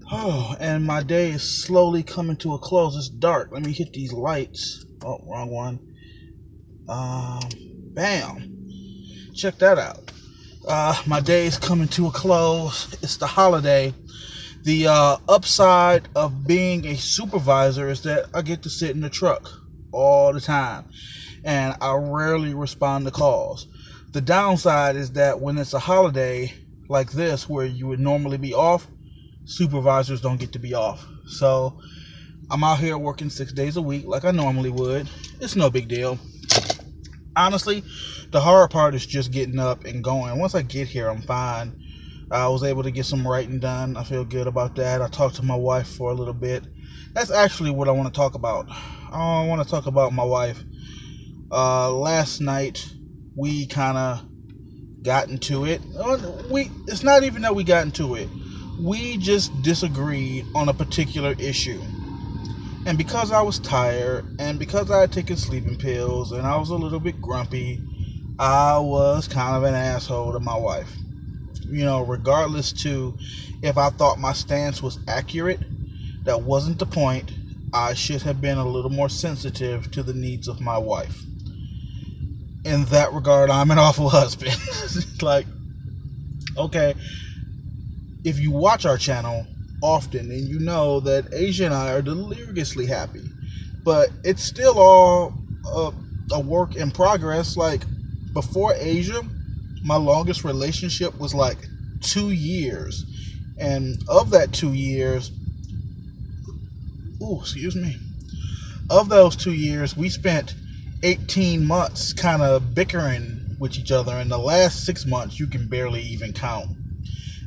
Oh, and my day is slowly coming to a close. It's dark. Let me hit these lights. Oh, wrong one. Um, Bam. Check that out. My day is coming to a close. It's the holiday. The upside of being a supervisor is that I get to sit in the truck all the time, and I rarely respond to calls. The downside is that when it's a holiday like this, where you would normally be off, supervisors don't get to be off. So I'm out here working 6 days a week like I normally would. It's no big deal. Honestly, the hard part is just getting up and going. Once I get here, I'm fine. I was able to get some writing done. I feel good about that. I talked to my wife for a little bit. That's actually what I want to talk about. I want to talk about my wife. Last night, we kind of got into it. It's not even that we got into it. We just disagreed on a particular issue. And because I was tired, and because I had taken sleeping pills, and I was a little bit grumpy, I was kind of an asshole to my wife. Regardless to if I thought my stance was accurate, that wasn't the point. I should have been a little more sensitive to the needs of my wife. In that regard, I'm an awful husband. Okay, if you watch our channel often, and you know that Asia and I are deliriously happy, but it's still all a work in progress. Like, before Asia, my longest relationship was like 2 years, and of that 2 years, of those 2 years, we spent 18 months kind of bickering with each other, and the last 6 months you can barely even count.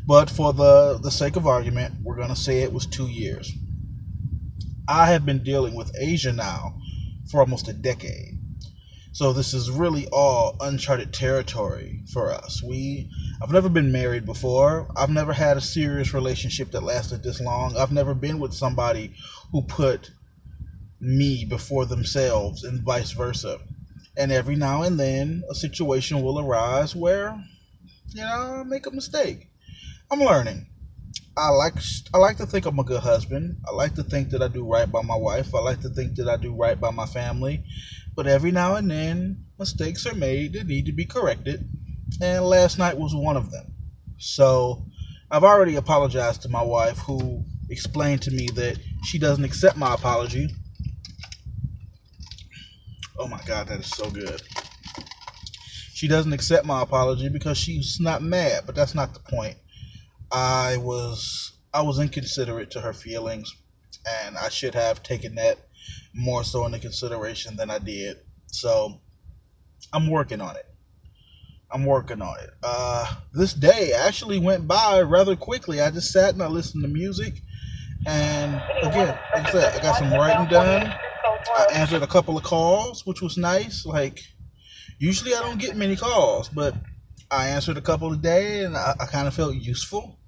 But for the sake of argument, we're going to say it was 2 years. I have been dealing with Asia now for almost a decade. So this is really all uncharted territory for us. I've never been married before. I've never had a serious relationship that lasted this long. I've never been with somebody who put me before themselves and vice versa. And every now and then a situation will arise where, I make a mistake. I'm learning. I like to think I'm a good husband. I like to think that I do right by my wife. I like to think that I do right by my family. But every now and then, mistakes are made that need to be corrected. And last night was one of them. So I've already apologized to my wife, who explained to me that she doesn't accept my apology. Oh my God, that is so good. She doesn't accept my apology because she's not mad, but that's not the point. I was inconsiderate to her feelings, and I should have taken that more so into consideration than I did. So I'm working on it. This day actually went by rather quickly. I just sat and I listened to music, and again, like I said, I got some writing done. I answered a couple of calls, which was nice. Like, usually I don't get many calls, but I answered a couple today, and I kind of felt useful.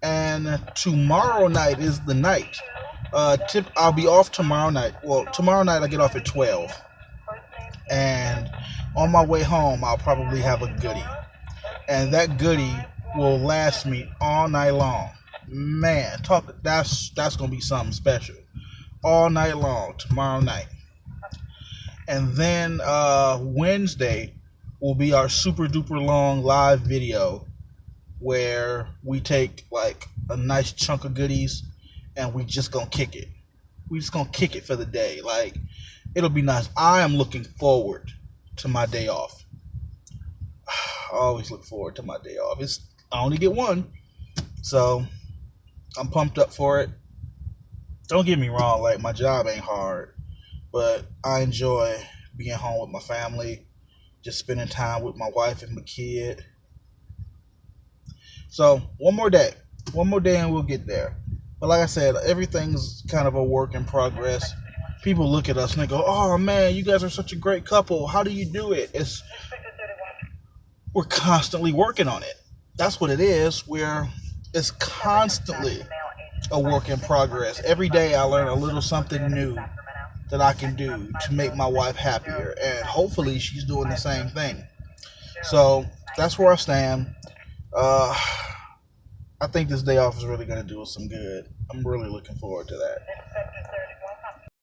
And tomorrow night is the night. I'll be off tomorrow night. Well, tomorrow night I get off at 12. And on my way home, I'll probably have a goodie. And that goodie will last me all night long. Man, that's going to be something special. All night long, tomorrow night. And then Wednesday will be our super duper long live video, where we take like a nice chunk of goodies and we just gonna kick it. We just gonna kick it for the day. Like, it'll be nice. I am looking forward to my day off. I always look forward to my day off. I only get one, so I'm pumped up for it. Don't get me wrong, like, my job ain't hard, but I enjoy being home with my family, just spending time with my wife and my kid. So one more day and we'll get there. But like I said, everything's kind of a work in progress. People look at us and they go, "Oh man, you guys are such a great couple. How do you do it?" We're constantly working on it. That's what it is. It's constantly a work in progress. Every day I learn a little something new that I can do to make my wife happier, and hopefully she's doing the same thing. So that's where I stand. I think this day off is really going to do us some good. I'm really looking forward to that.